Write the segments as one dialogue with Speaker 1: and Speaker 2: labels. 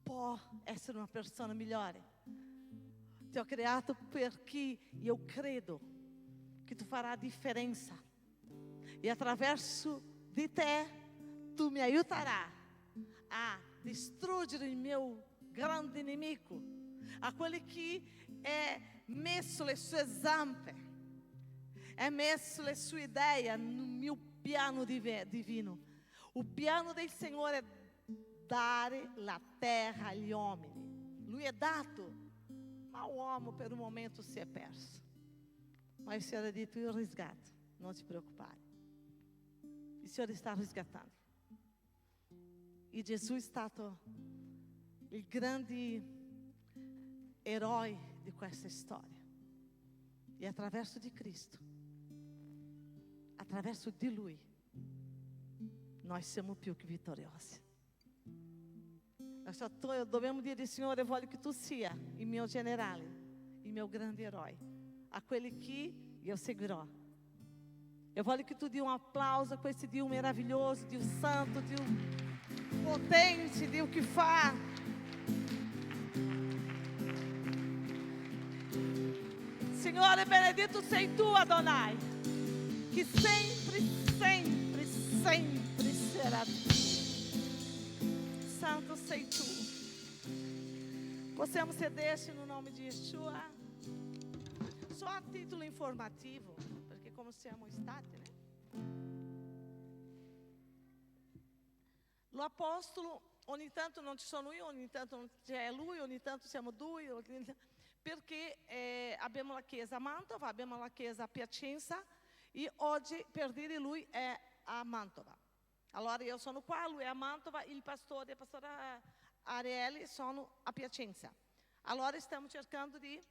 Speaker 1: può essere una persona migliore. Ti ho creato perché io credo che tu farà differenza. E attraverso di te, tu mi aiuterà a distruggere il mio grande nemico, a quello che è messo le sue zampe, è messo le sue idee no mio piano divino. O piano del Signore è dare la terra agli uomini. Lui è dato, ma l'uomo per un momento si è perso. Ma il Signore ha detto: io riscatto, non ti preoccupare. Il Signore sta riscattando. E Gesù è stato il grande eroe di questa storia. E attraverso di Cristo, attraverso di Lui, noi siamo più che vittoriosi. Dobbiamo dire: Signore, voglio che tu sia il mio generale, il mio grande eroe, a quelli che io seguirò. Eu voglio che tu dia um aplauso a questo Dio meraviglioso, Dio santo, Dio potente, Dio que fa. Signore, benedito sei tu, Adonai, que sempre, sempre, sempre será tu. Santo sei tu. Possiamo sederci no nome de Yeshua. Só a título informativo, perché come siamo stati, né? Lo apostolo, ogni tanto non ci sono io, ogni tanto non c'è lui, ogni tanto siamo due, perché abbiamo la chiesa a Mantova, abbiamo la chiesa a Piacenza e oggi, per dire, lui è a Mantova. Allora io sono qua, lui è a Mantova, il pastore e la pastora Arielle sono a Piacenza. Allora stiamo cercando di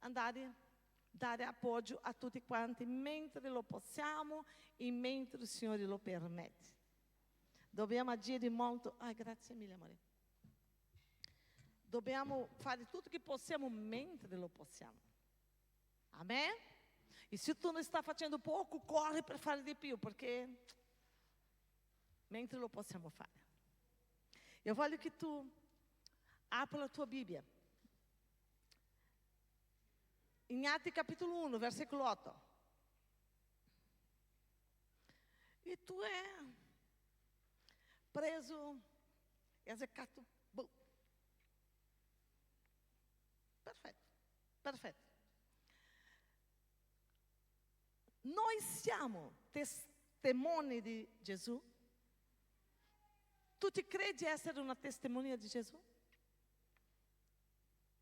Speaker 1: andare dare appoggio a tutti quanti mentre lo possiamo e mentre il Signore lo permette. Dobbiamo agire molto. Grazie mille, amore. Dobbiamo fare tutto che possiamo mentre lo possiamo. Amen? E se tu non stai facendo poco, corre per fare di più, perché mentre lo possiamo fare. Eu voglio che tu apra la tua Bibbia. Em Atti capítulo 1, versículo 8. E tu é preso, execato. Perfeito, perfeito. Nós siamo testimoni di Gesù. Tu ti credi essere una testemunha di Gesù?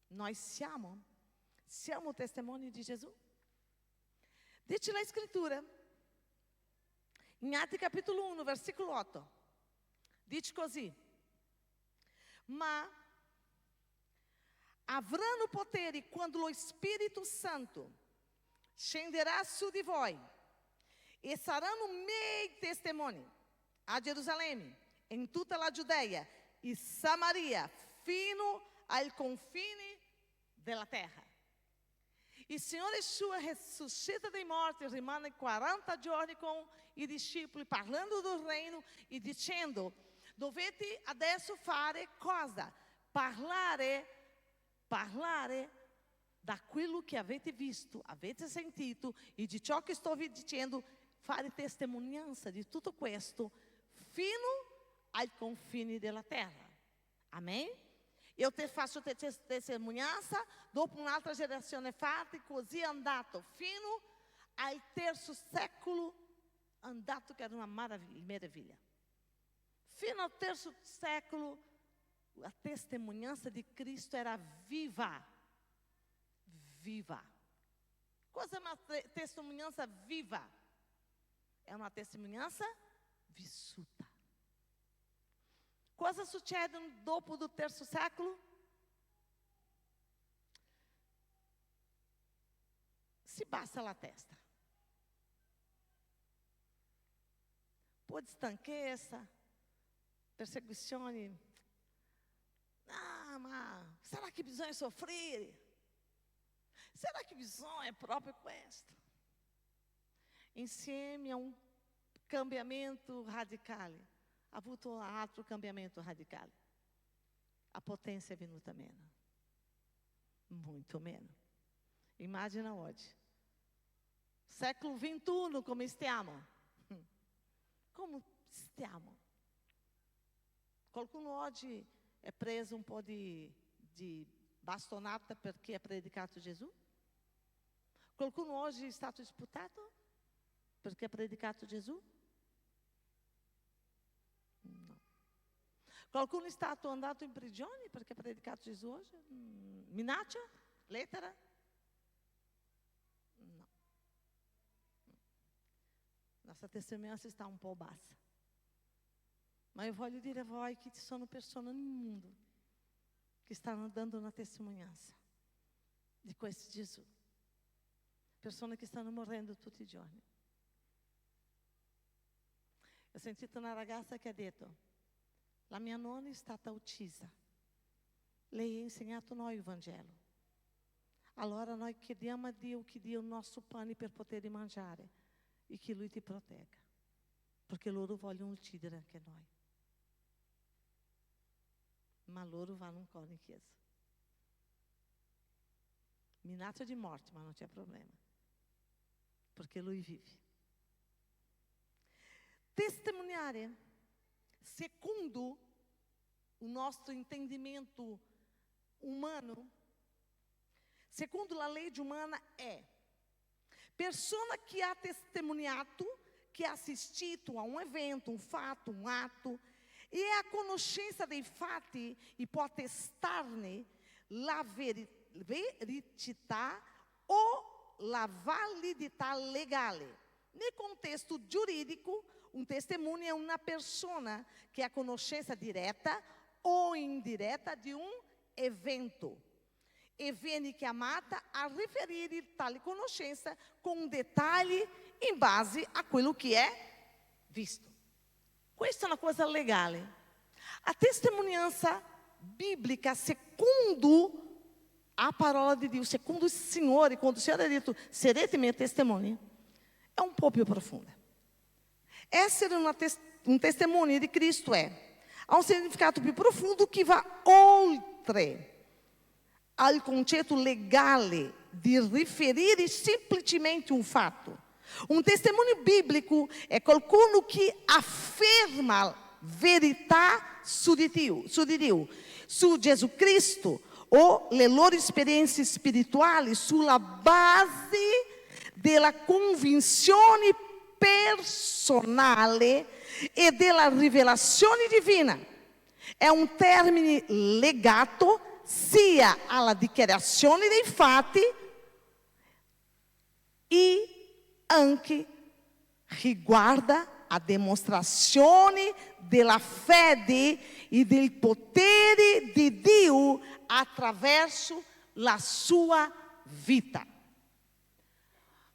Speaker 1: Nós siamo testimoni di Gesù? Dice la scrittura, in Atti capítulo 1, versículo 8, dice così: ma avranno potere quando lo Spirito Santo scenderà su di voi e saranno miei testimoni a Gerusalemme, in tutta la Giudea e Samaria, fino ai confini della terra. Il Signore Yeshua ressuscita dai morti, rimane 40 giorni con i discepoli, parlando del reino e dicendo: dovete adesso fare cosa? Parlare da quello che avete visto, avete sentito e di ciò che sto vi dicendo, fare testimonianza di tutto questo fino ai confini della terra. Amen? Eu te faccio testemunhança, dopo un'altra generazione fatta, così è andato fino al terzo secolo, andato che era una meraviglia. Fino al terzo secolo, a testemunhança di Cristo era viva. Viva. Cosa è una testemunhança viva? È una testemunhança vissuta. Cosa succede dopo do terzo secolo? Si bassa la testa. Un po' di stanchezza, perseguizioni. Ma será che bisogna soffrire? Será che bisogna proprio questo? Insieme a un cambiamento radicale. Ha avuto un altro cambiamento radicale. a potência é venuta meno. Muito menos. Imagina oggi. Século XXI, come stiamo? Come stiamo? Qualcuno oggi è preso un po' di bastonata perché ha predicato Gesù? Qualcuno oggi è stato disputato perché ha predicato Gesù? No. Qualcuno è stato andato in prigione perché ha predicato Gesù oggi? Minaccia? Lettera? No. Nossa testemunhança está um po' bassa. Mas eu voglio dire a voi che ci sono persone nel mondo che stanno dando una testimonianza di questo Gesù. Persone che stanno morendo tutti i giorni. Ho sentito una ragazza che ha detto: la mia nonna è stata uccisa. Lei ha insegnato noi il Vangelo. Allora noi chiediamo a Dio che dia il nostro pane per poter mangiare e che Lui ti protegga. Perché loro vogliono uccidere anche noi. Ma loro vanno ancora in chiesa. Minaccia di morte, ma non c'è problema. Perché Lui vive. Testemunhare, secondo o nosso entendimento humano, secondo a lei umana, é persona que ha testemunhato, que ha assistito a um evento, um fato, um ato, e a conoscenza dei fatti e può testarne la verità o la validità legale. Nel contesto giuridico, un testimone è una persona che ha conoscenza diretta o indiretta di un evento e viene chiamata a riferire tale conoscenza con dettagli in base a quello che è visto. Questa è una cosa legale. A testemunhança bíblica, secondo a parola di Dio, secondo il Signore, quando il Signore ha detto sarete miei testimoni, è un po' più profonda. Essere un testimone di Cristo ha un significato più profondo che va oltre al concetto legale di riferire semplicemente un fatto. Un testimone biblico è qualcuno che afferma verità su di Dio, su Gesù Cristo o le loro esperienze spirituali sulla base della convinzione personale e della rivelazione divina. È un termine legato sia alla dichiarazione dei fatti e anche riguarda a dimostrazione della fede e del potere di Dio attraverso la sua vita.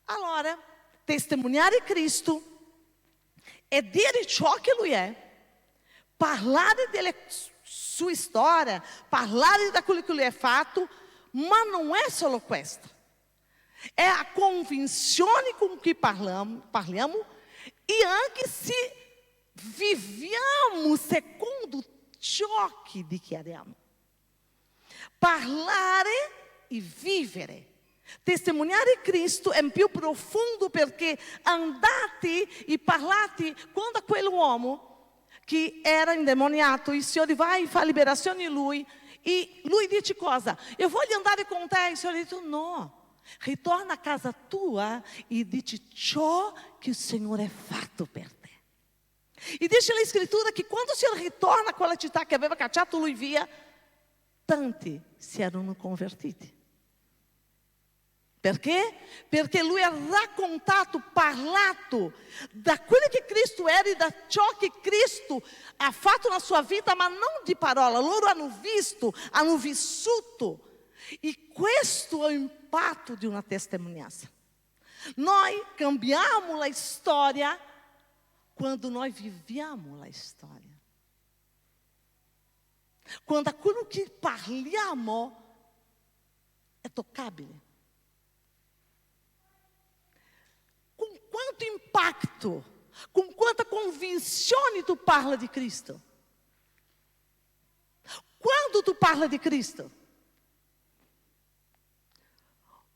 Speaker 1: Allora, testimoniare Cristo è dire ciò che Lui è, parlare della sua storia, parlare da quello che Lui ha fatto, ma non è solo questo. È a convinzione con cui parliamo e anche se viviamo secondo ciò che dichiariamo. Parlare e vivere. Testimoniare Cristo è più profondo perché andate e parlate quando quell'uomo che era indemoniato, il Signore vai e fa liberazione in lui, e lui dice cosa? Io voglio andare con te. Il Signore dice no. Ritorna a casa tua e dici ciò che il Signore ha fatto per te. E dice la scrittura che quando il Signore ritorna a quella città che aveva cacciato lui via, tanti si erano convertiti. Perché? Perché lui ha raccontato, parlato da quello che Cristo era e da ciò che Cristo ha fatto nella sua vita, ma non di parola. Loro hanno visto, hanno vissuto. E questo è l'impatto di una testimonianza. Noi cambiamo la storia quando noi viviamo la storia. Quando aquilo che parliamo è toccabile. Com quanto impacto, com quanta convinzione tu parla di Cristo. Quando tu parla di Cristo,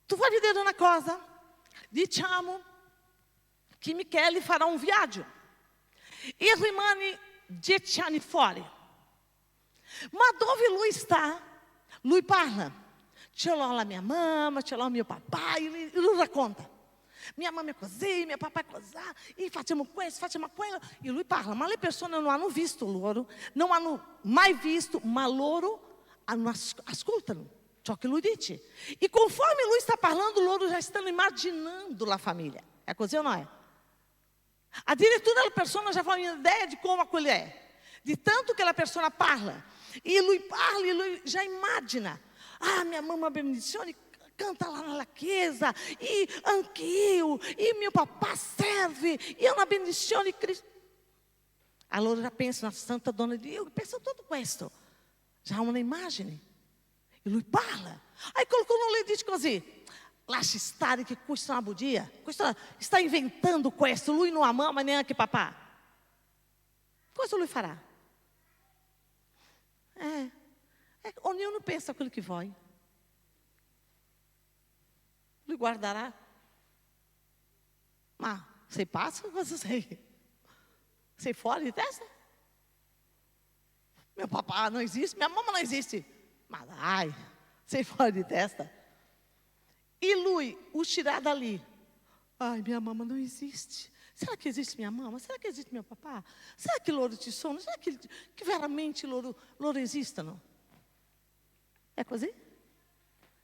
Speaker 1: tu vai vedere una cosa, diciamo che Michele farà un viaggio e rimane 10 anni fuori. Ma dove lui sta, lui parla. Ce l'ho la mia mamma, ce l'ho il mio papà, e lui racconta. Mia mamma è così, mio papà è così, e facciamo questo, facciamo quello. E lui parla, ma le persone non hanno visto loro, non hanno mai visto, ma loro ascoltano ciò che lui dice. E conforme lui sta parlando, loro já stanno immaginando la famiglia. È così o non è? Addirittura le persone já fanno un'idea di come quello è. Di tanto che la persona parla. E lui parla e lui já immagina. Ah, minha mamma benedizione canta lá na chiesa, e anch'io, e mio papà serve, e è una benedizione di Cristo. Allora já pensa na Santa Donna di Dio, pensa tutto questo. Já ha un'immagine. E lui parla. Aí qualcuno le dice così, lasci stare che questa è una bugia, questo sta inventando questo, lui non ha mamma neanche papà. Cosa lui farà? Ognuno pensa quello che vuoi. Lui guarderà. Ma sei pazzo? Cosa sei? Sei fuori di testa? Meu papà não existe, minha mamma não existe. Ma dai, sei fuori di testa. E lui uscirà da lì. Ai, minha mamma não existe. Será que existe minha mamma? Será que existe meu papà? Será que loro ci sono? Será que veramente loro esistono? È così?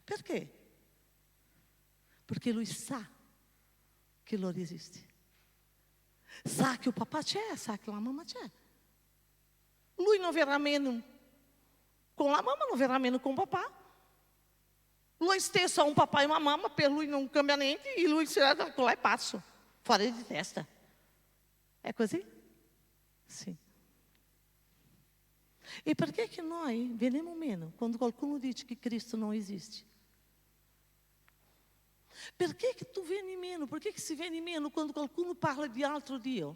Speaker 1: Perché? Perché lui sa che loro esiste. Sa che il papà c'è, sa che la mamma c'è. Lui non verrà meno con la mamma, non verrà meno con il papà. Lui stesso ha un papà e una mamma, per lui non cambia niente, e lui sarà da là e pazzo, fuori di testa. È così? Sì. E perché che noi veniamo meno quando qualcuno dice che Cristo non esiste? Perché che tu vieni meno? Perché che si viene meno quando qualcuno parla di altro Dio?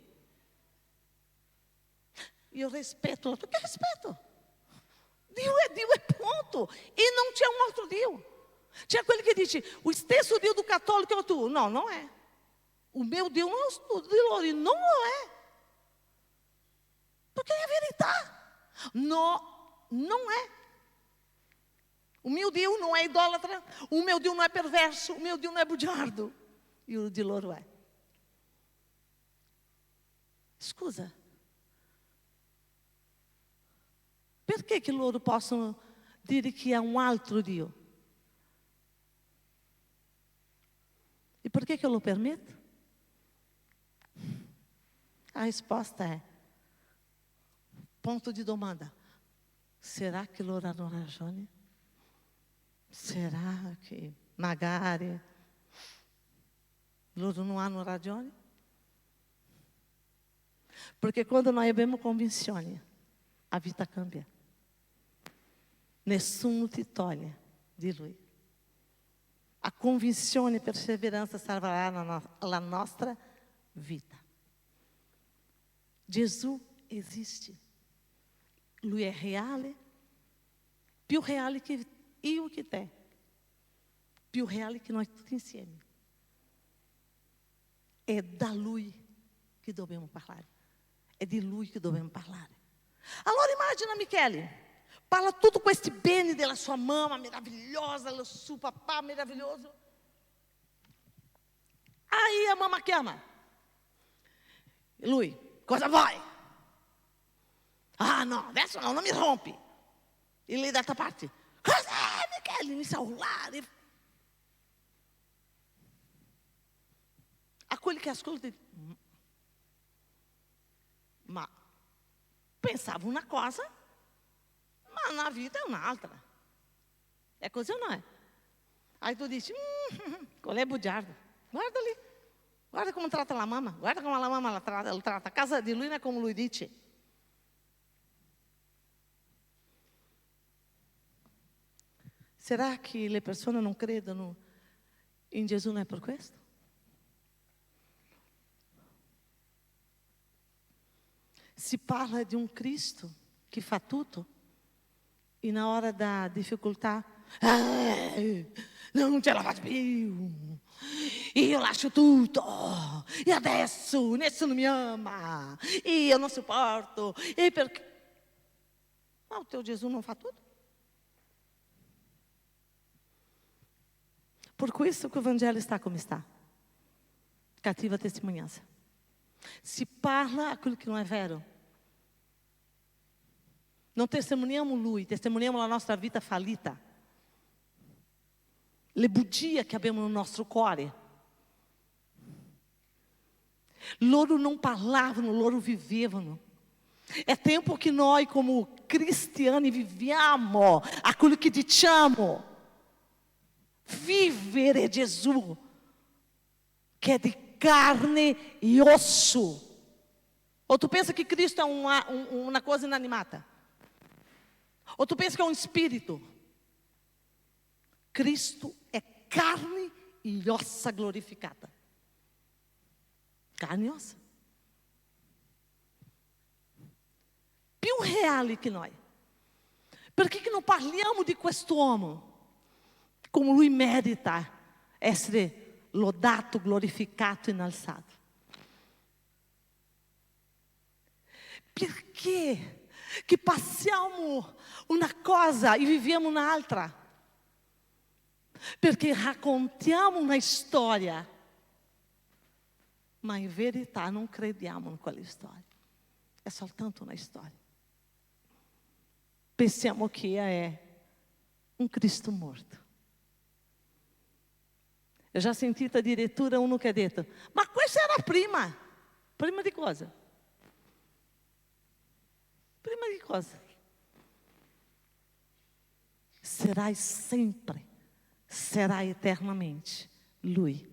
Speaker 1: Io rispetto, perché rispetto? Dio é ponto. E non c'è un altro Dio. C'è quelli che dice, o stesso Dio do cattolico è o tu. No, non è. O meu Dio non è o di loro, non lo è. Perché è verità. No, non è. O meu Dio não é idólatra, o meu Dio não é perverso, o meu Dio não é bugiardo. E o di loro è. Scusa. Perché che loro possono dire che è un altro Dio? E perché che lo permetto? A risposta è, ponto di domanda, será che loro hanno ragione? Será che magari loro non hanno ragione? Perché quando noi abbiamo convinzione, a vita cambia. Nessuno ti toglie di Lui. A convinzione e perseveranza salverà la nostra vita. Gesù esiste. Lui è reale, più reale che io che te, più reale che noi tutti insieme. È da Lui che dobbiamo parlare. È di Lui che dobbiamo parlare. Allora immagina Michele, parla tudo questi beni della sua mamma meravigliosa, del suo papà meraviglioso. Aí a mamma chiama. E lui, cosa vuoi? Ah no, adesso no, non mi rompi. E lei d'altra parte, cos'è Michele? Inizia a urlare. A quelli che ascoltano, ma pensavo una cosa, ma na vita è un'altra. È così o non è? Aí tu dici, qual è bugiardo? Guarda lì, guarda come tratta la mamma, guarda come la mamma la tratta. A casa di lui non è come lui dice. Será che le persone non credono in Gesù non è per questo? Si parla di un Cristo che fa tutto, E na hora da dificuldade, não c'è la faccio più, io lascio tutto, e adesso nessuno mi ama, e eu não suporto, e perché? Mas o teu Jesus não faz tudo? Por isso que o Evangelho está como está. Cativa a testemunhança. Se parla aquilo que não é vero. Não testemunhamos lui, testemunhamos a nossa vida falita. Le bugie que abbiamo no nostro cuore. Loro não parlavano, loro vivevano. É tempo que nós, como cristiani, viviamo aquilo que diciamo. Vivere Gesù, que é de carne e osso. Ou tu pensa que Cristo é uma coisa inanimada? Ou tu pensa que é um espírito? Cristo é carne e ossa glorificada. Carne e ossa. Più reale que nós. Per che non parliamo di quest'uomo come lui merita essere lodato, glorificato, innalzato? Perché che passiamo una cosa e viviamo un'altra? Perché raccontiamo una storia, ma in verità non crediamo in quella storia. È soltanto una storia. Pensiamo che è um Cristo morto. Eu já senti da diretora uno che ha detto: ma questa era prima. Prima di cosa? Prima di cosa? Serás sempre, será eternamente Lui.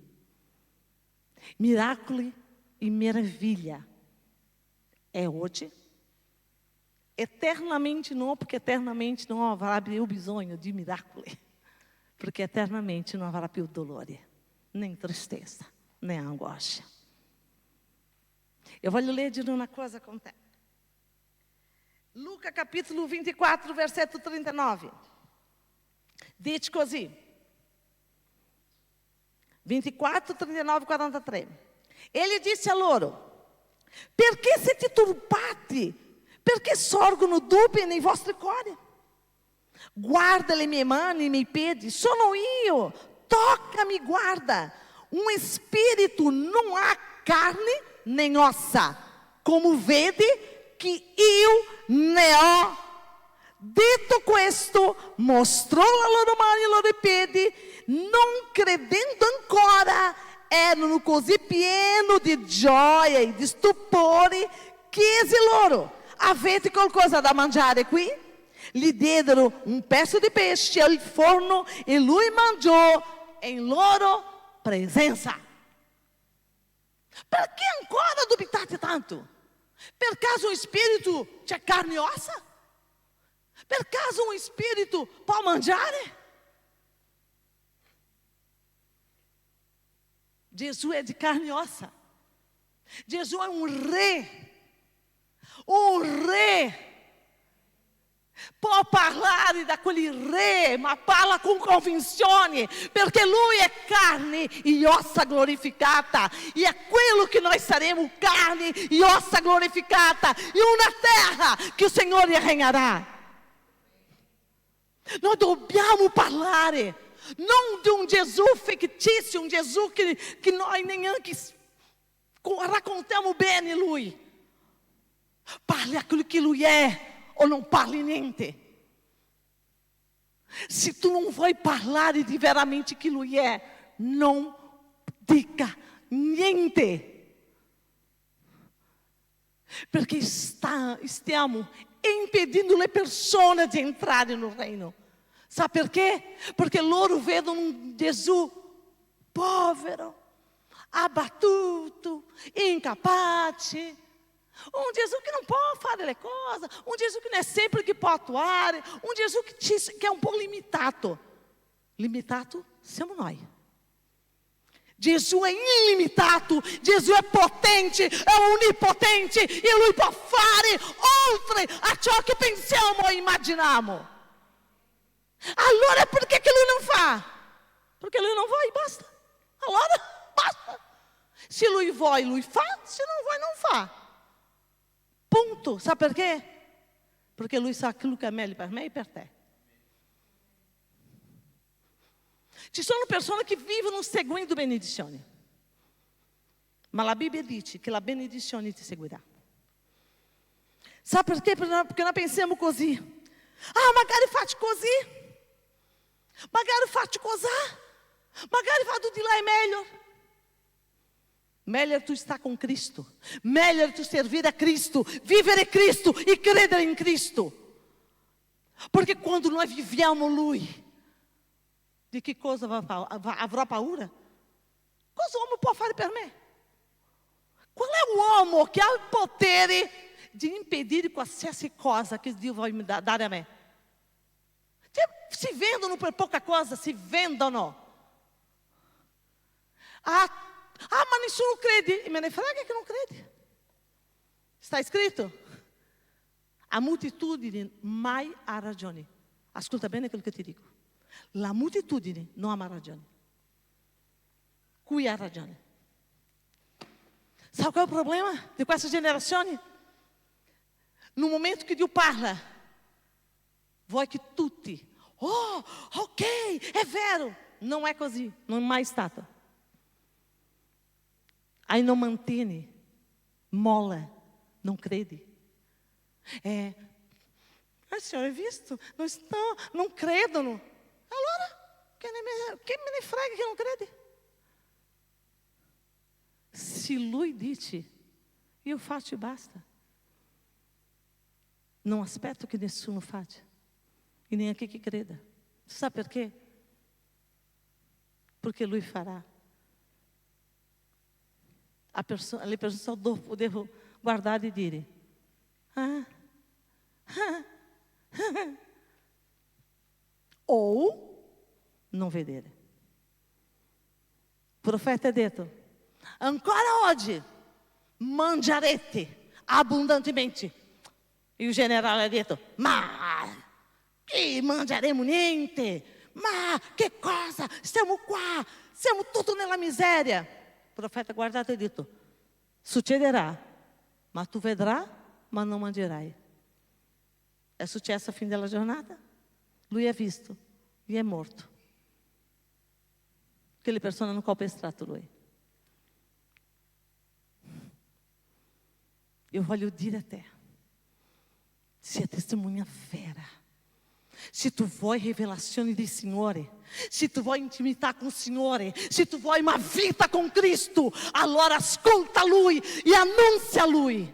Speaker 1: Miracolo e maravilha é hoje. Eternamente não, porque eternamente não haverá più bisogno di miracoli. Porque eternamente não haverá più dolore, nem tristeza, nem angústia. Eu vou ler de uma coisa com te. Luca capítulo 24, versetto 39. Dice così. 24, 39, 43. Ele disse a loro: perché siete turbati? Perché sorgono dubbi nei vostri cuori? Guarda le mie mani, i miei piedi, sono io. Toccami, guarda. Um espírito não há carne nem ossa, como vede que eu ne ho. Detto questo, mostrò la loro mani e i loro piedi, non credendo ancora, erano così pieni di gioia e di stupore, chiese loro: avete qualcosa da mangiare qui? Gli diedero un pezzo di pesce al forno e lui mangiò in loro presenza. Perché ancora dubitate tanto? Per caso un spirito c'è carne e ossa? Per caso um espírito può mangiare? Gesù è di carne e ossa. Gesù è un re. Un re. Può parlare da quelli re, ma parla con convinzione, perché lui è carne e ossa glorificata, e è quello che noi saremo, carne e ossa glorificata, in una terra che il Signore regnerà. Noi dobbiamo parlare non di un Gesù fictizio, un Gesù che noi neanche raccontiamo bene lui. Parli aquilo que lui è ou não parli niente. Se tu não vai parlare di veramente que lui è, non dica niente. Perché stiamo impedindo le persone di entrare no reino. Sabe perché? Perché loro vedono un Gesù povero, abbattuto, incapace. Um Jesus que não pode fazer le cose, um Jesus que não é sempre que pode atuar, um Jesus que é um pouco limitado. Limitado siamo noi. Gesù è illimitato, Gesù è potente, è onipotente e Lui può fare oltre a ciò che pensiamo e immaginiamo. Allora por que ele não faz? Porque ele não vai, basta. Allora, basta. Se lui vuoi, lui fa. Se não vuoi, não fa. Ponto. Sabe por quê? Porque lui sa aquilo che è meglio per me e per te. Ci sono persone che vivono seguendo benedizioni. Ma la Bibbia dice che la benedizione ti seguirà. Sabe perché? Perché noi pensiamo così. Ah, magari faccio così. Magari faccio così. Magari vado di là è meglio. Meglio tu estar com Cristo. Meglio tu servir a Cristo. Vivere Cristo e credere in Cristo. Porque quando nós viviamo Lui, de que coisa avrò paura? Cosa uomo può fare per me? Qual é o uomo que ha il potere de impedir qualsiasi cosa que Dio vai me dar a me? Si vendono per poca cosa, si vendono. Ma nessuno crede. E me ne frega che non crede. Está escrito? A multitudine mai ha ragione. Ascolta bene quello che ti dico. La multitudine non ha mai ragione. Cui ha ragione? Sabe qual é o problema de questa generazione? No momento que Dio parla, vuoi che tutti, ok, è vero. Não é così, non è mai stato. Aí não mantém, mola, não crede. Senhor, é visto? Não credono. Allora, che me ne frega che non crede? Se Lui dice, io faccio e basta. Não aspetto che nessuno faccia. E nem aqui que creda. Sabe por quê? Porque Lui fará. Le persone só devo guardare e dire, ou não vedere. O profeta ha detto, ancora oggi mangiarete abbondantemente. E o generale ha detto, ma che mangiaremo niente? Ma che cosa? Stiamo qua, siamo tutti nella miseria. Il profeta ha guardato e ha detto, succederà, ma tu vedrai, ma non mangerai. È successo a fine della giornata? Lui è visto e è morto. Quelle persone hanno calpestrato lui. Eu voglio dire a te, sia testemunha vera. Se tu vuoi rivelazione di Signore, se tu vuoi intimità con il Signore, se tu vuoi una vita con Cristo, allora ascolta Lui e annunzia Lui.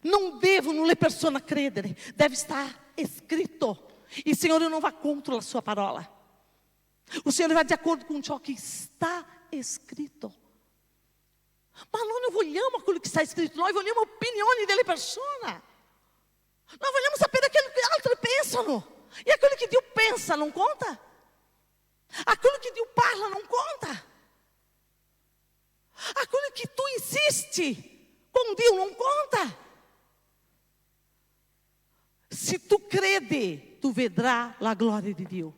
Speaker 1: Non devono le persone credere, deve estar scritto. Il Signore non va contro la sua parola. O Signore va de acordo com ciò che está scritto. Ma noi non vogliamo quello che sta scritto, noi vogliamo opinioni delle persone. Nós vogliamo sapere aquilo que altri pensano. E aquilo que Dio pensa não conta? Aquilo que Dio parla não conta? Aquilo que tu insiste com Dio não conta? Se tu crede, tu vedrás a glória de Dio.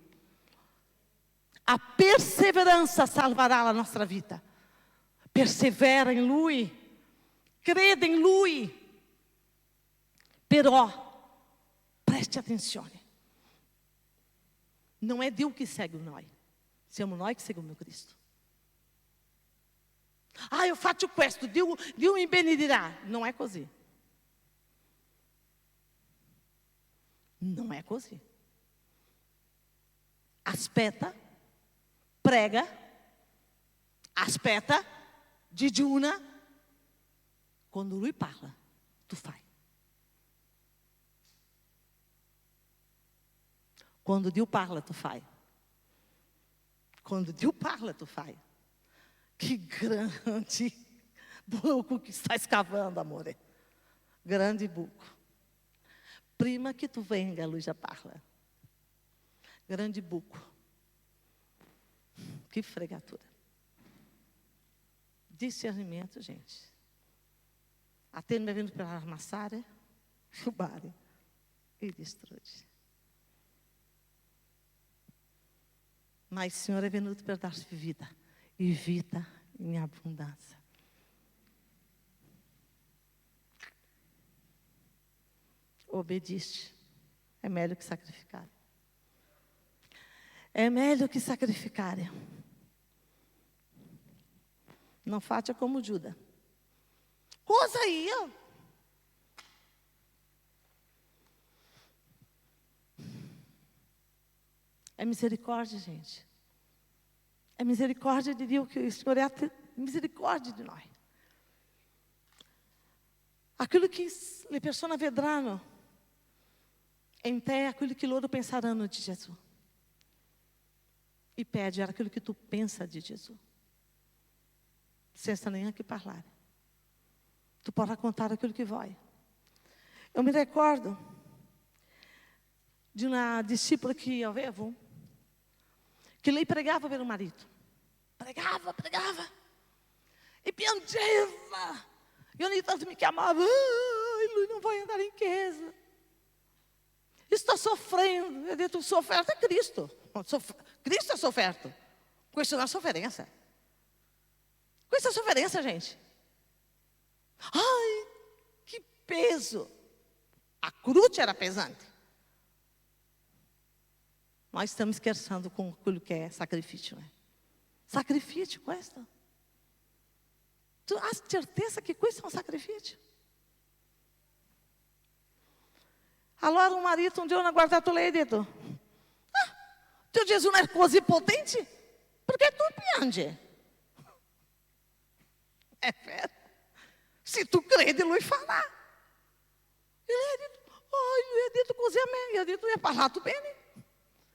Speaker 1: A perseverança salvará a nossa vida. Persevera em Lui. Crede em Lui. Però, preste attenzione. Não é Dio que segue nós. Siamo noi che seguiamo Cristo. Eu faccio questo, Dio mi benedirà. Não é così. Não é così. Aspetta, prega, aspetta, digiuna. Quando Lui parla, tu fai. Quando Dio parla, tu fai. Quando Dio parla, tu fai. Que grande buco que está escavando, amore. Grande buco. Prima que tu venga, a luz já parla. Grande buco. Que fregatura. Discernimento, gente. Até me vendo pela armaçária, rubare e destruir. Mas o Senhor é venuto para dar vida, e vida em abundância. Obediste. É melhor que sacrificar. É melhor que sacrificar. Não faça como Judas. Coisa aí, ó. É misericórdia, gente. É misericórdia de Deus, que o Senhor é misericórdia de nós. Aquilo que le persona vedranno em te aquilo que loro pensaranno de Jesus. E pede aquilo que tu pensa de Jesus. Senza nem que falar. Tu pode contar aquilo que vai. Eu me recordo de uma discípula que eu avevo, que lei pregava pelo marido. Pregava. E piangeva. E ogni tanto me chiamava. Lui não vai andar em casa. Estou sofrendo. Eu digo, sofferto é Cristo. Cristo é sofferto. Questa não é sofferenza. Questa é sofferenza, gente. Ai, que peso. A cruz era pesante. Nós estamos esquecendo com aquilo que é sacrifício, né? Sacrifício, questo. Tu has certeza que questo é um sacrifício? Allora o marito un giorno ha guardato lei e ha detto: teu Gesù non è così potente? Perché tu piangi? É vero. Se tu crede, lui farà. E lei ha detto: lui ha detto così a me. E ha detto: hai parlato bene.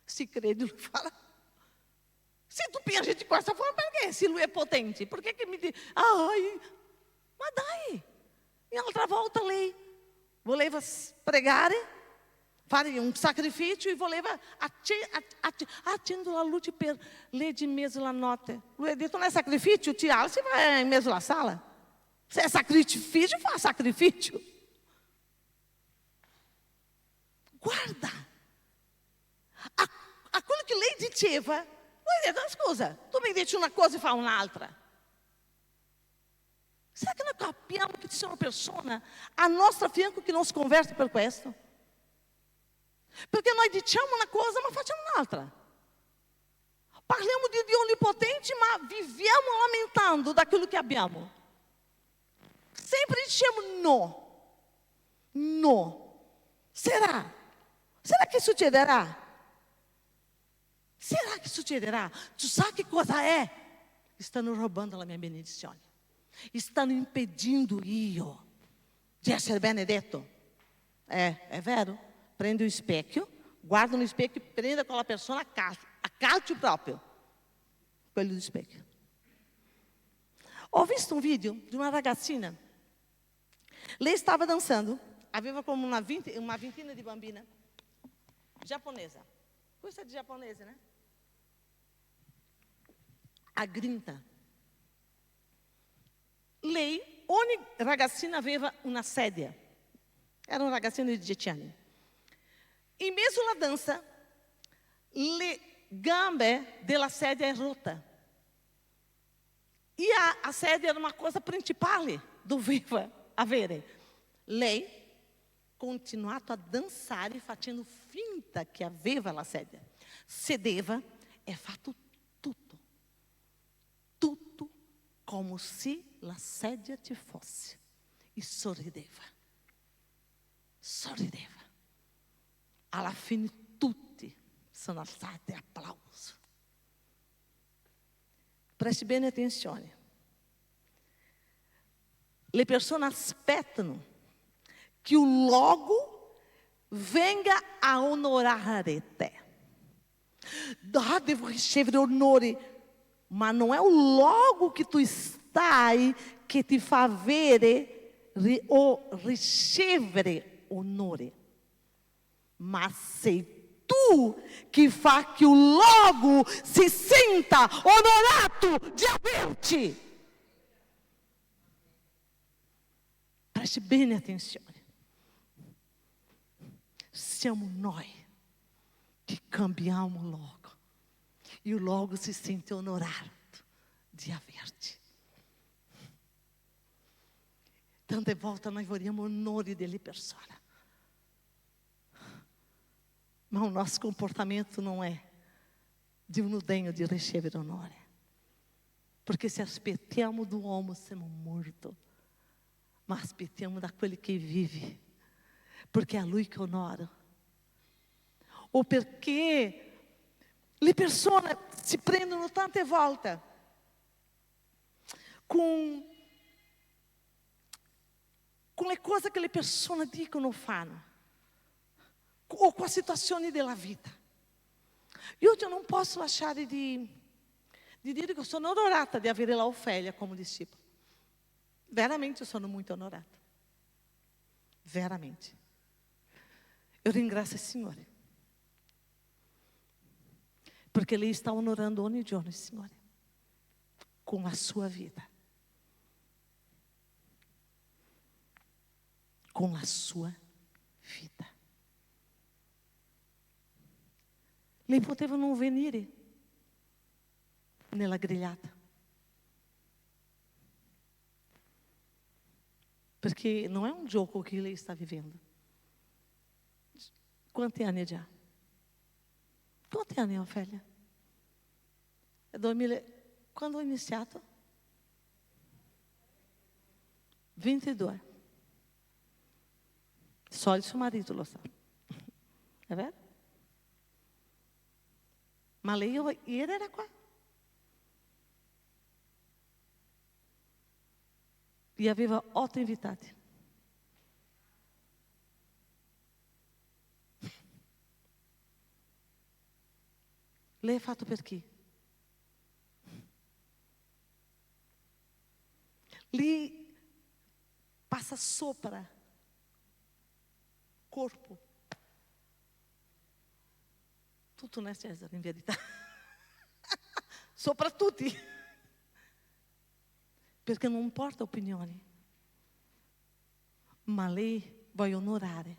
Speaker 1: Se crede, lui farà. Se tu piangi di questa forma, perché? Se lui è potente, perché che mi dice: ma dai. E un'altra volta lei voleva pregare, fare un sacrificio e voleva accendere la luce per legge in mezzo alla notte. Lui ha detto: non è sacrificio, ti alzi e vai in mezzo alla sala. Se è sacrificio, fa sacrificio. Guarda, aquilo que lei diceva, lui ha detto: scusa, tu mi dici una cosa e fa un'altra. Será que nós capiamo que c'è una persona a nostro fianco che non si converte per questo? Perché noi diciamo una cosa ma facciamo un'altra. Parliamo di Dio onnipotente ma viviamo lamentando daquilo que abbiamo. Sempre diciamo no. Será que succederà? Será que succederà? Tu sabe que cosa é? Stanno roubando a minha benedizione. Stanno impedindo io di essere benedetto. É vero? Prende o specchio, guarda no specchio, prende aquela pessoa a calcio proprio. Quello do specchio. Ho visto un video di una ragazzina. Lei stava dançando, aveva come una ventina di bambina, giapponesa. Questa è di giapponese, né? A grinta. Lei, ogni ragazzina aveva una sedia. Era un ragazzino di 10 anni. In mezzo alla danza, le gambe della sedia è rotta. E a sedia era uma coisa principale, doveva avere. Lei continuato a dançare facendo finta che aveva la sedia. Sedeva e fatto tutto come se la sedia ci fosse. E sorrideva. Alla fine tutti sono alzati e applauso. Preste bene attenzione. Le persone aspettano che o logo venga a onorare te. Devo ricevere onore, ma non è o logo che tu stai che ti fa avere o ricevere onore, ma sei tu che fa che o logo si senta onorato di averti. Preste bene attenzione. Siamo noi che cambiamo logo. E o Logos se sente honorado de haver-te. Tante volte noi vogliamo onore delle persone. Ma o nosso comportamento não é de um degno de receber onore. Porque se aspettiamo do uomo siamo morto. Ma aspettiamo daquele que vive. Porque é a Lui che onora. Ou perché le persone si prendono tante volte com le cose che le persone dicono o fanno, ou com a situazioni della vita. Io non posso lasciare di dire che sono onorata di avere la Ofélia come discípula. Veramente eu sono muito onorata. Veramente. Eu ringrazio il Signore. Porque Ele está honorando ogni giorno il Signore. Com a sua vida. Com a sua vida. Lei poteva non venire nella grigliata. Perché non è un gioco che lei sta vivendo. Quanti anni già? Quanti anni, Ofélia? È 2000. Quando ho iniziato? 22. Só il suo marito lo sa. È vero? Ma lei ieri era qua. E aveva 8 invitati. Lei è fatto per chi? Lì passa sopra corpo. Tutto, né, Cesare, in verità. Sopra tutti. Perché non porta opinioni. Ma lei vuole onorare.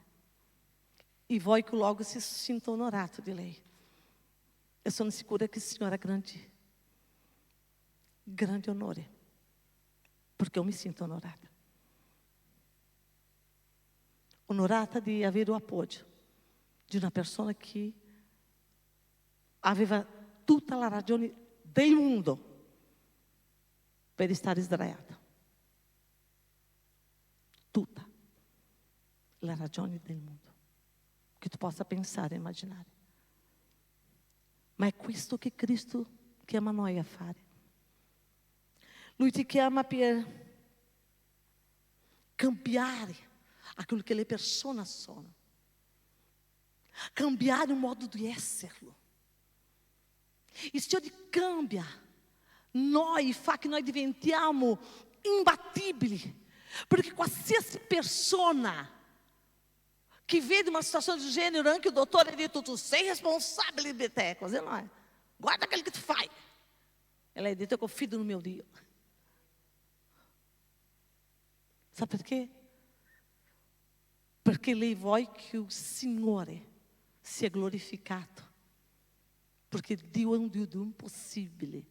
Speaker 1: E vuole che logo si sinta onorato di lei. Eu sono sicura que o Senhor é grande. Grande onore. Porque eu me sinto onorada. Onorata di avere o appoggio di una persona che aveva tutta la ragione del mondo per stare sdraiata. Tutta la ragione del mondo che tu possa pensare e immaginare. Ma è questo che Cristo chiama noi a fare. Lui ti chiama per cambiare aquilo che le persone sono. Cambiare o modo di esserlo. E se Dio cambia noi, fa che noi diventiamo imbattibili. Perché qualsiasi persona que vede uma situação de gênero, anche o doutor ha detto, tu sei responsabile di te, così não é? Guarda aquilo que tu fai. Ela ha detto, eu confido no meu Dio. Sabe por quê? Perché lei vuole che il Signore sia glorificato. Perché Dio è un Dio do impossibile.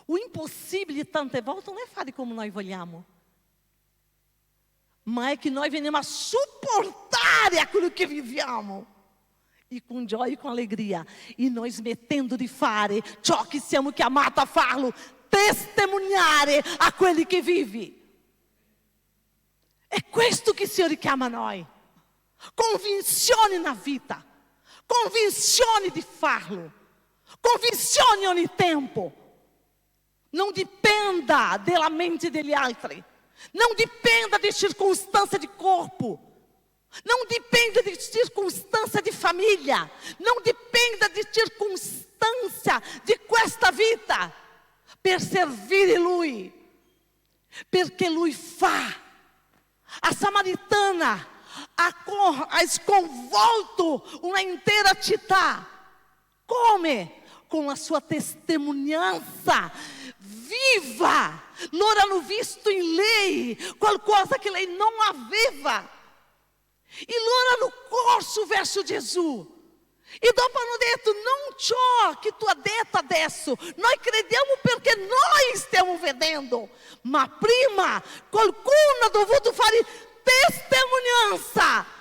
Speaker 1: O impossibile tante volte non è fare come noi vogliamo. Ma è che noi veniamo a supportare aquilo che viviamo. E com gioia e com alegria. E noi smettendo di fare ciò che siamo chiamati a farlo. Testimoniare a quelli che vivi. È questo che il Signore chiama noi. Convinzioni na vita. Convinzioni di farlo. Convinzioni ogni tempo. Non dipenda della mente degli altri. Não dependa de circunstância de corpo. Não dependa de circunstância de família. Não dependa de circunstância de questa vita. Per servire Lui. Perché Lui fa. A samaritana ha sconvolto una intera città. Come? Com a sua testemunhança viva. Loro hanno visto in lei qualcosa che lei non aveva. E loro hanno corso verso Gesù. E dopo hanno detto, non ciò che tu hai detto adesso, noi crediamo perché noi stiamo vedendo, ma prima qualcuno ha dovuto fare testimonianza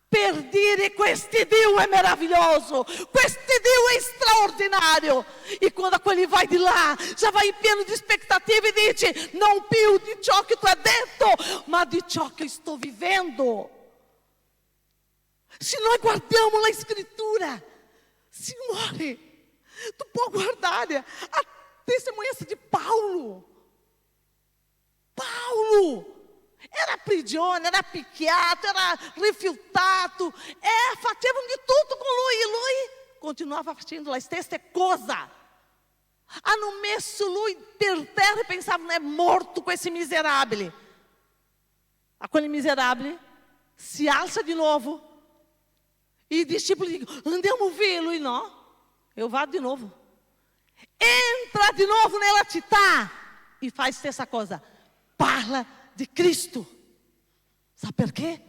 Speaker 1: per dire questo Dio è meraviglioso, questo Dio è straordinario. E quando quelli vai di là, já vai pieno di aspettative e dice, non più di ciò che tu hai detto, ma di ciò che sto vivendo. Se noi guardiamo la scrittura, Signore, tu puoi guardare a testemunhança de Paulo. Paulo era prigione, era picchiato, era rifiutato, facevano di tutto con lui e lui continuava facendo la stessa cosa. Hanno messo lui per terra e pensavano, é morto questo miserabile. Aquele miserável se alça de novo. E i discipoli dicono, andiamo via, lui no, eu vado de novo. Entra de novo nella città e faz stessa cosa, parla di Cristo. Sabe perché?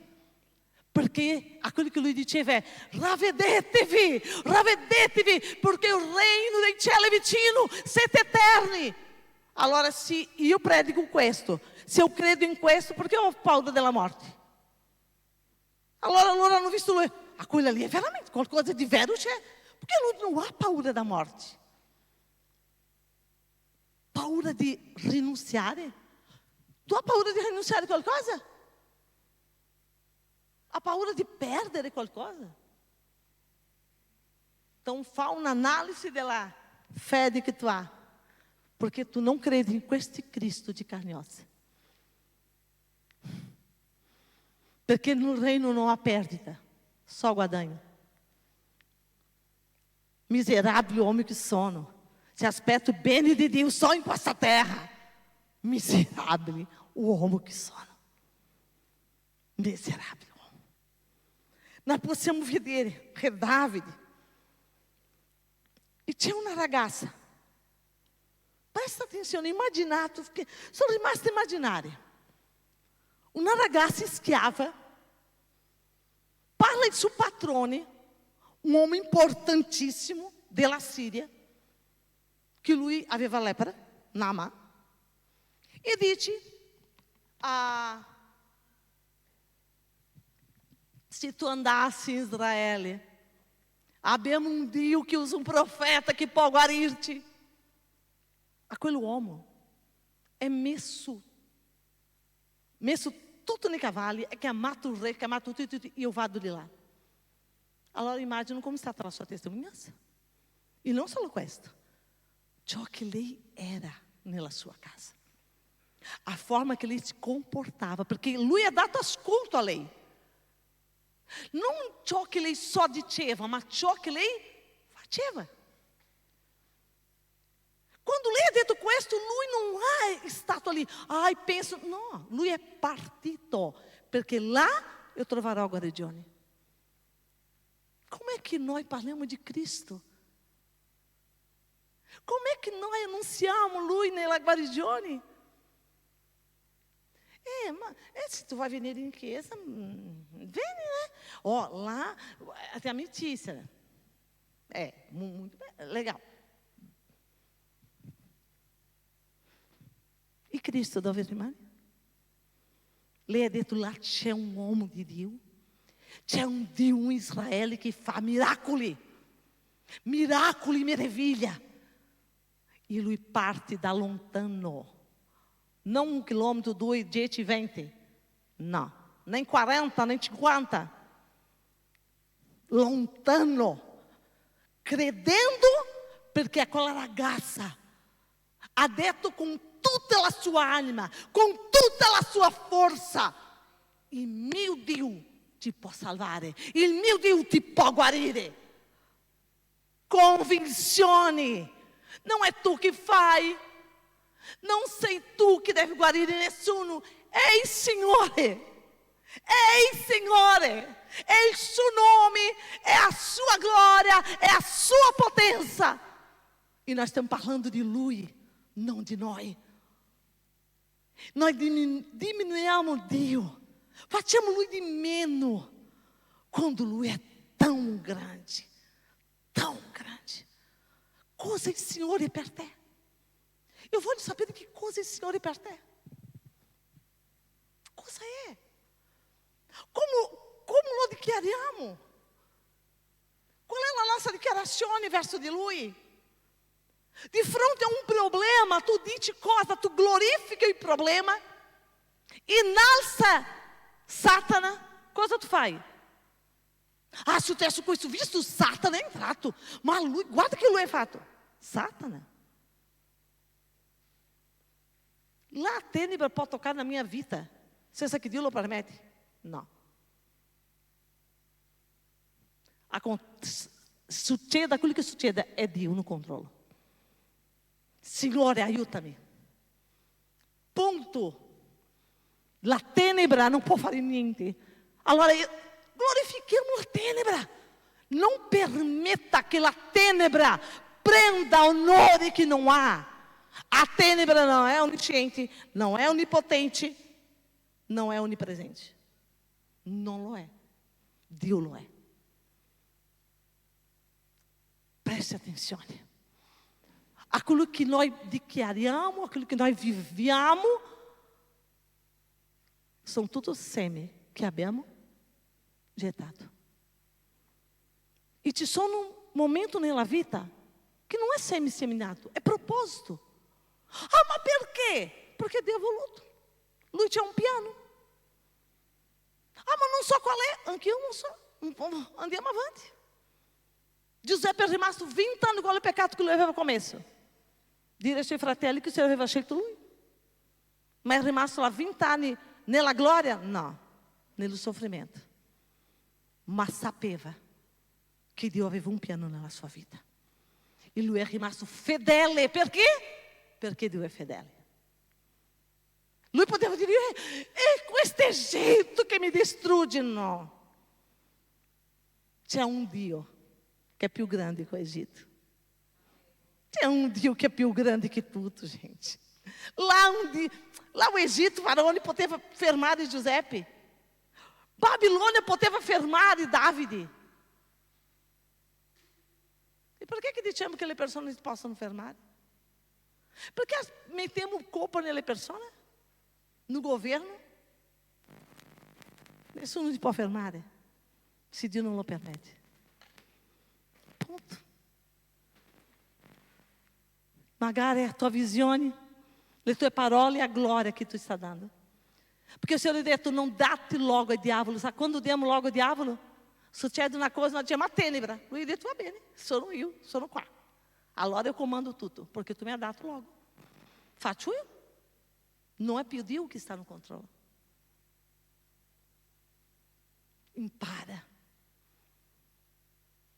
Speaker 1: Perché aquilo che lui diceva è, ravvedetevi, perché il reino dei cieli è vicino, siete eterni. Allora se io predico questo, se eu credo in questo, perché ho paura della morte? Allora loro hanno visto lui, aquilo ali è veramente qualcosa di vero c'è? Perché lui non ha paura da morte. Paura di rinunciare? Tu hai paura di rinunciare a qualcosa? Hai paura di perdere qualcosa? Então fa un'analisi della fede che tu hai, perché tu non credi in questo Cristo di carne e ossa. Perché no reino não há perdita, só guadagno. Miserável homem que sono, se aspetta o bene de Deus só em questa terra. Miserável o homem que sono. Miserável. Nós possiamo vedere che Davide, e tinha uma ragazza, presta atenção, imaginato, sono rimasta a immaginare. Una ragazza schiava parla di suo patrone, un uomo importantissimo della Siria, che lui aveva lepre, Naaman, e dice, se tu andassi in Israele, abbiamo un Dio che usa un profeta che può guarirti. Quell'uomo è messo tutto nei cavalli, è chiamato il re, chiamato tutto, io vado di là. Allora immagino come è stata la sua testimonianza. E non solo questo, ciò che lei era nella sua casa. A forma che lei si comportava, perché lui ha dato ascolto a lei. Non ciò che lei só diceva, ma ciò che lei faceva. Quando lei ha detto questo, lui non è stato lì, penso, no, lui è partito, perché là io troverò guarigione. Com'è che noi parliamo di Cristo? Com'è che noi annunziamo lui nella guarigione? Ma se tu vai venire in chiesa, vieni, né? Lá tem amicizia. Muito legal. E Cristo dove rimane? Lei ha detto, là c'è un uomo di Dio, c'è un Dio in Israele che fa miracoli, meraviglia. E lui parte da lontano, não 1 quilômetro, 2, 10, 20, não, nem 40, nem 50, lontano, credendo, perché aquela ragazza ha detto con tutta la sua anima, con tutta la sua forza, il mio Dio ti può salvare, il mio Dio ti può guarire. Convinzioni, não é tu que fai, não sei tu que deve guarire nessuno, é il Signore. É il Signore, é il suo nome, é a sua glória, é a sua potência. E nós estamos falando de Lui, não de nós. Nós diminuiamo Dio, facciamo Lui di meno, quando Lui é tão grande. cosa il Signore per te? Io voglio sapere che cosa il Signore per te. Cosa è? Come lo dichiariamo? Qual è la nostra dichiarazione verso di Lui? Di fronte a un problema, tu dici cosa? Tu glorifichi il problema? Innalza Satana? Cosa tu fai? Ah, successo questo, visto Satana è entrato. Ma lui, guarda che lui è fatto. Satana. La tenebra può toccare la mia vita senza che Dio lo permette? No. Succeda quello che succeda, è Dio no controllo. Signore, aiutami. Ponto. La tenebra non può fare niente. Allora, glorifichiamo la tenebra. Non permetta che la tenebra prenda onore che non ha. A tenebra não é onisciente, não é onipotente, não é onipresente. Não lo é. Dio lo é. Preste atenzione. Aquilo que nós dichiariamo, aquilo que nós viviamo, são tudo semi que abbiamo gettato. E ci sono momenti nella vita che non è semi-seminato, è proposito. Ah, ma perché? Perché Dio ha voluto. Lui c'ha un piano. Ah, ma non so qual è. Anche io non so. Andiamo avanti. Giuseppe è rimasto 20 anni con il peccato che lui aveva commesso. Dire ai suoi fratelli che se aveva scelto lui. Ma è rimasto là 20 anni nella gloria? No, nello soffrimento. Ma sapeva che Dio aveva un piano nella sua vita. E lui è rimasto fedele. Perché? Perché Dio è fedele. Lui poteva dire, è questo Egitto che mi distrugge. No. C'è un Dio che è più grande che l'Egitto. C'è un Dio che è più grande che tutto, gente. Lá o Egito, o faraó poteva fermare Giuseppe. Babilônia poteva fermare Davide. E perché che diciamo che le persone possono fermare? Perché mettiamo colpa nelle persone? No governo? Nessuno ti può fermare se Dio non lo permette. Ponto. Magari a tua visione, le tue parole e a glória che tu sta dando. Perché il Signore ha detto, non date logo al diavolo. Sabe quando diamo logo al diavolo? Succede una cosa, nós diciamo a tenebra. Lui ha detto, va bene, sono io, sono qua. Allora eu comando tutto, perché tu mi hai dato logo. Faccio io. Non è più Dio che sta no controllo. Impara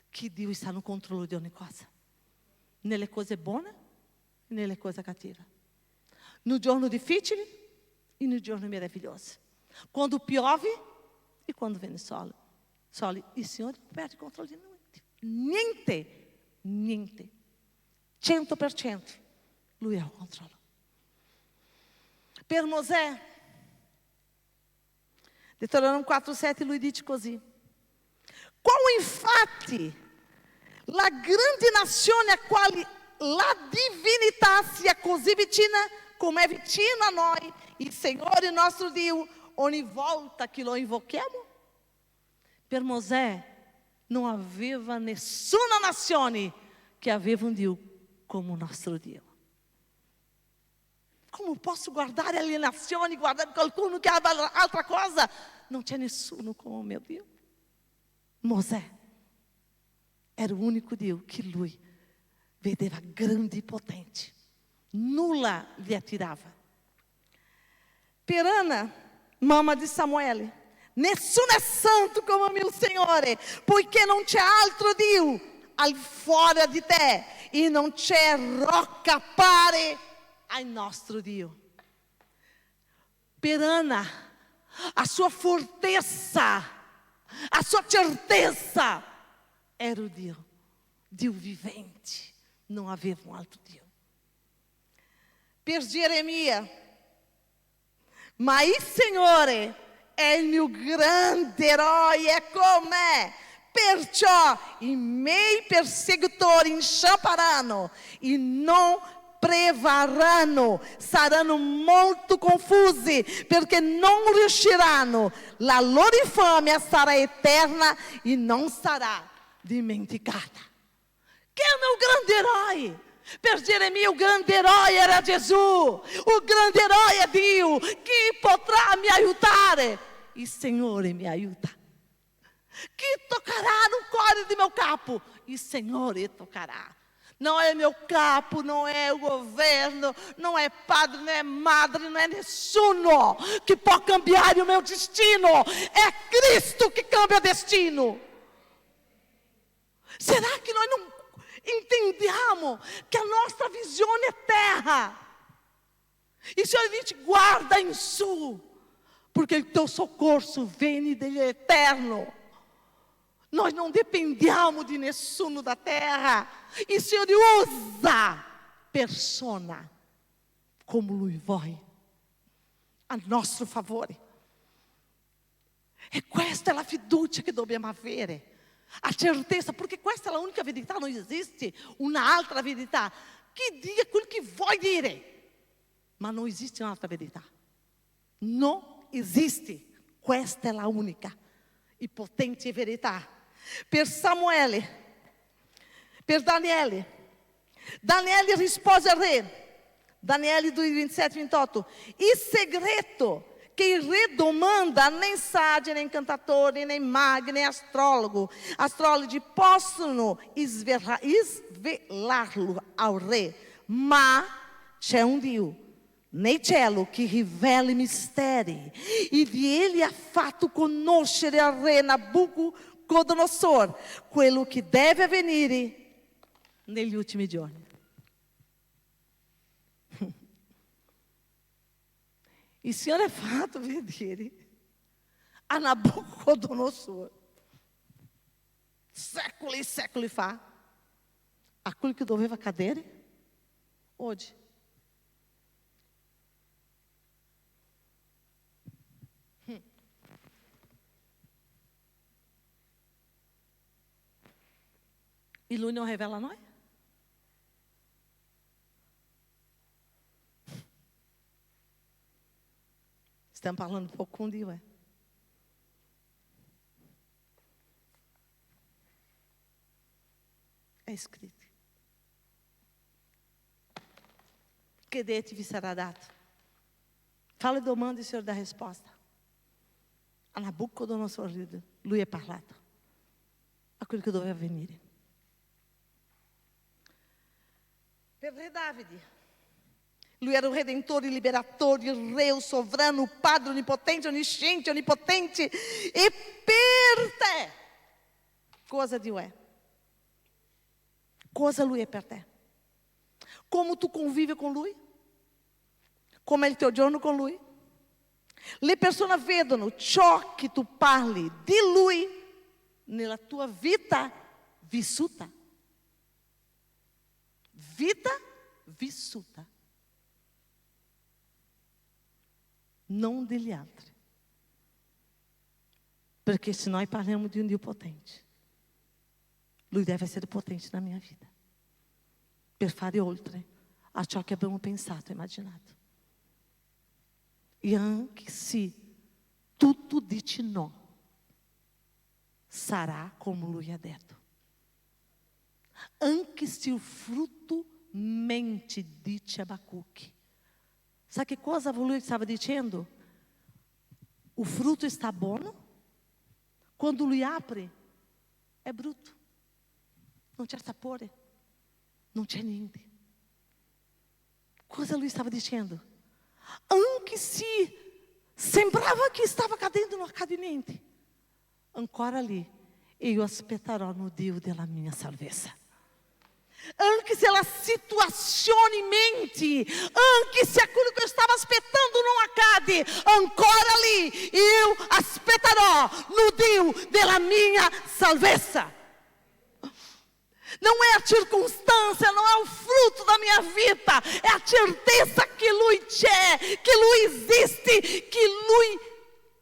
Speaker 1: che Dio sta no controllo di ogni cosa. Nelle cose buone e nelle cose cattive. No giorno difficile e no giorno meraviglioso. Quando piove e quando viene sole. Il Signore non perde il controllo di noi. Niente. 100%. Lui ha il controllo. Per Mosè, Deuteronomio 4,7, lui dice così. Qual infatti la grande nazione a quale la divinità sia così vicina, come è vicina a noi, il Signore nostro Dio, ogni volta che lo invochiamo? Per Mosè non aveva nessuna nazione che aveva un Dio come il nostro Dio. Come posso guardare alienazioni, guardare qualcuno che ha altra cosa? Non c'è nessuno come mio Dio. Mosè era l'unico Dio che lui vedeva grande e potente. Nulla gli attirava. Per Ana, mamma di Samuele, nessuno è santo come mio Signore, poiché non c'è altro Dio al fuori di te e non c'è rocca pari al nostro Dio. Per Ana, a sua fortezza, a sua certezza era o Dio vivente, não havia um altro Dio. Per Geremia, mas il Signore è il mio grande eroe, è con me Perciò i miei perseguitori inciamperanno e non prevarranno, saranno molto confusi perché non riusciranno. La loro infamia sarà eterna e non sarà dimenticata. Quem é o grande herói? Per Jeremias, o grande herói era Jesus. O grande herói é Dio. Chi potrà me aiutare? Il Signore mi aiuta. Chi toccará no cuore do meu capo? Il Signore toccará. Não é meu capo, não é o governo, não é padre, não é madre, não é nessuno que pode cambiar o meu destino. É Cristo que cambia o destino. Será que nós não entendemos que a nossa visão é terra? E o Senhor diz, guarda em su, porque o teu socorro vem do eterno. Nós não dependemos de nessuno da terra. E o Senhor usa persona como Lui vuoi a nostro favore. E questa è la fiducia che dobbiamo avere. A certeza, perché questa è la unica verità, non esiste un'altra verità. Chi dica quel che vuoi dire, ma non esiste un'altra verità. Non esiste. Questa è la unica e potente verità. Per Samuele, per Daniele rispose al re, Daniele 2, 27, 28, il segreto che il re domanda nem sage, nem cantatori, nem mago, nem astrologi possono svelarlo ao re, ma c'è un Dio nel cielo che rivela i misteri, e di egli ha fatto conoscere al re Nabucodonosor quello che deve avvenire negli ultimi giorni. Il Signore ha fatto vedere a Nabucodonosor, secoli e secoli fa, aquilo que doveva cadere hoje. E Lui não revela a nós? Estamos falando um pouco com Deus, é? É escrito. Que dete vi sarà dato. Fala e domanda e o Senhor dá resposta. A Nabucodonosor, Lui è parlato. Aquilo que doveva venire. Per re Davide. Lui era o redentor e liberador, o rei, o sovrano, o padre, onipotente, onisciente, onipotente e per te. Cosa Dio è? Cosa Lui è per te? Como tu convive com Lui? Come è il tuo giorno con Lui? Le persone vedono ciò che tu parli di Lui nella tua vita vissuta. Vita vissuta. Não degli altri. Perché se noi parliamo di un Dio potente, Lui deve essere potente na minha vida, per fare oltre a ciò che abbiamo pensato e immaginato. E anche se tutto dice no, sarà come Lui ha detto. Anche se o fruto mente, dice Abacuque. Sabe que coisa Lui estava dizendo? O fruto está bom, quando Lui apre, é bruto. Não c'è sapore, não c'è niente. Cosa Lui estava dizendo? Anche se sembrava que estava cadendo no accadimento, ancora ali, io aspetterò no Dio della mia salvezza. Anche se a situação em mente, anche se aquilo que eu estava aspettando não accade, ancora ali, eu aspetterò no Dio della minha salvezza. Não é a circunstância, não é o fruto da minha vida, é a certeza que Lui c'è, que Lui existe, que Lui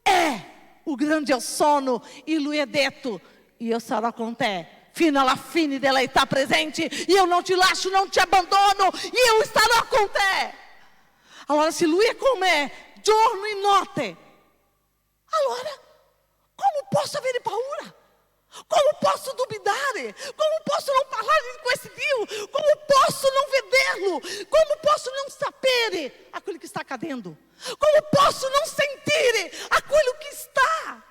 Speaker 1: é o grande eu sono, e Lui é detto, e eu sarò con te fino alla fine della età presente. Io non ti lascio, non ti abbandono, io starò con te. Allora, se Lui è con me giorno e notte, allora come posso avere paura? Come posso duvidare? Come posso non parlare di questo Dio? Come posso non vederlo? Come posso non sapere aquilo que está accadendo? Como posso não sentir aquilo que está?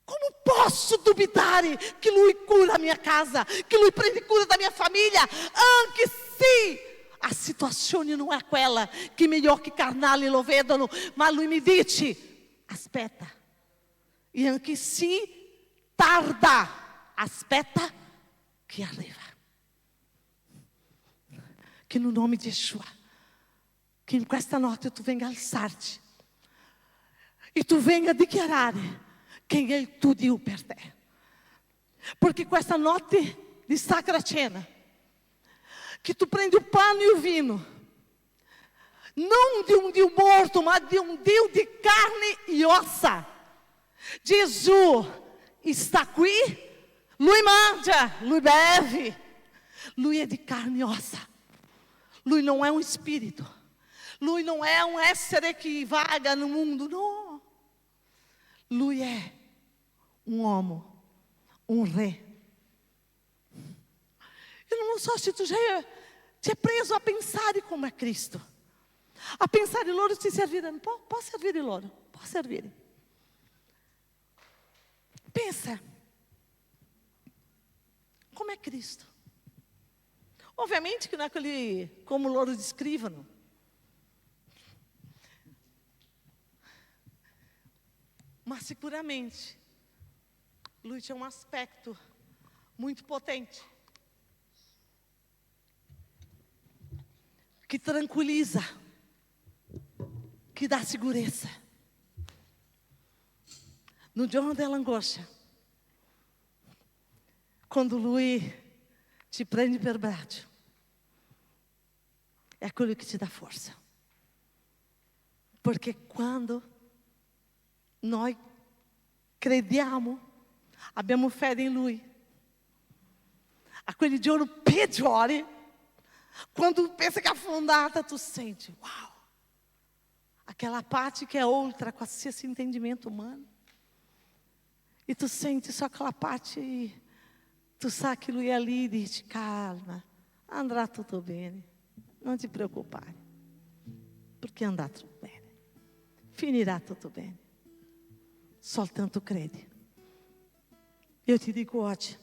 Speaker 1: Como posso duvidar que Lui cura a minha casa, que Lui prende cura da minha família, anche se a situazione non è quella che i miei occhi carnali lo vedono, ma Lui mi dice, aspetta, e anche se tarda, aspetta che arriva. Che no nome di Yeshua, que in questa notte tu venga a alçar-te e tu venga a dichiarare quem é tu Dio per te. Porque questa notte di sacra cena, que tu prende o pano e o vinho, não de um Dio morto, mas de um Dio de carne e ossa. Jesus está aqui, Lui mangia, Lui beve, Lui é de carne e ossa. Lui não é um espírito, Lui não é um essere que vaga no mundo, não. Lui é um homem, um rei. Eu não só se tu já é preso a pensar como é Cristo, a pensar em loro te servir, posso servir de loro, posso servir. Pensa, como é Cristo? Obviamente que não é aquele, como loro descrevam. Mas seguramente, Lui tinha um aspecto muito potente, que tranquiliza, que dá segurança. No giorno dell'angoscia, quando Lui te prende per braccio, é aquilo que te dá força. Porque quando nós crediamo, abbiamo fede in Lui, aquele giorno peggiore, quando pensa que é afundada, tu sente, uau, aquela parte que é outra, qualsiasi entendimento humano. E tu sente só aquela parte e tu sabe que Lui é ali e diz, calma, andrà tutto bene, não te preocupare, porque andrà tutto bene, finirà tutto bene, soltanto credi. Eu te digo oggi,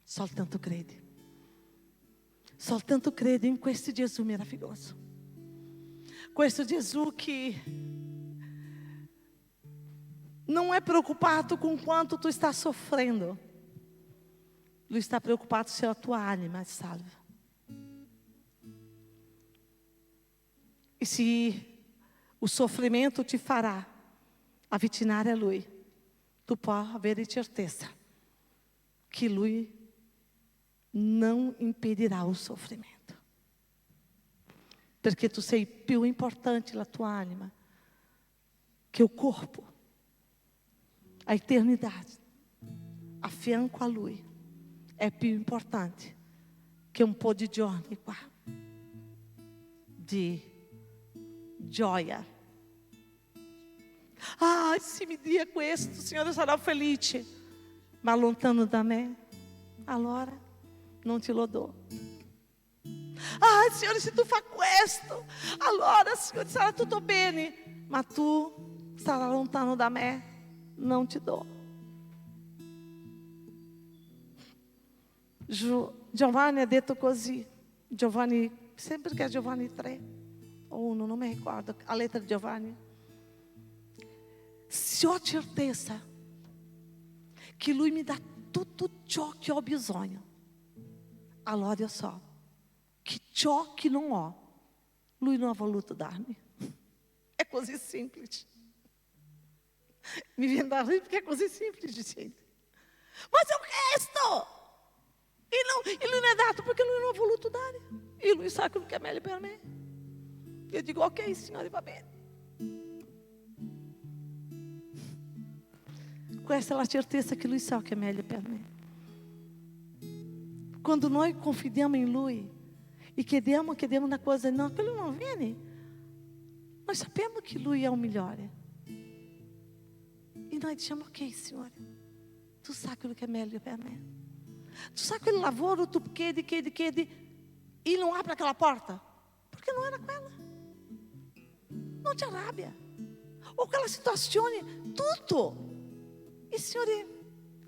Speaker 1: soltanto credi. Soltanto credi in questo Gesù meraviglioso. Questo Gesù que não é preocupado com quanto tu está sofrendo. Lui está preocupado se a tua anima é salva. E se o sofrimento te fará avvicinar a Lui, tu pode avere certeza que Lui não impedirá o sofrimento. Porque tu sei più importante la tua anima que o corpo, a eternidade, a fianco a Lui, é più importante que um po' di giorni qua, di gioia. Ah, se me dia questo, Signore, sarò felice. Ma lontano da me, allora non te lo do. Ah, Signore, se tu fa questo, allora, Signore, sarà tutto bene. Ma tu sarai lontano da me, non ti do. Giovanni ha detto così. Giovanni, sempre che è Giovanni 3 o 1, non mi ricordo, a lettera di Giovanni. Se ho certeza que Lui me dá tudo ciò che ho bisogno, allora io so che ciò che non ho, Lui non ha voluto darmi. È così semplice. Mi viene da ridere perché è così semplice, gente. Ma se o resto, e Lui non è dato perché Lui non ha voluto dare. E Lui sa quello che è meglio per me. Io dico, ok, Signore, va bene. Questa è la certezza che Lui sa che è meglio per me. Quando noi confidiamo in Lui e chiediamo una coisa, não, aquilo não viene, nós sappiamo che Lui è il migliore. E nós diciamo, ok, Signore, Tu sai quello che è meglio per me. Tu sai quel lavoro, tu chiedi, e não abre aquela porta. Porque não era quella. Non ti arrabbia. Ou aquela situazione, tutto. E il Signore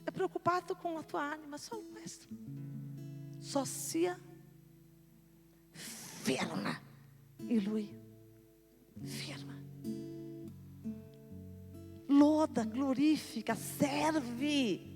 Speaker 1: è preoccupato con la tua anima, solo questo. Só sia ferma in Lui. Ferma. Loda, glorifica, serve.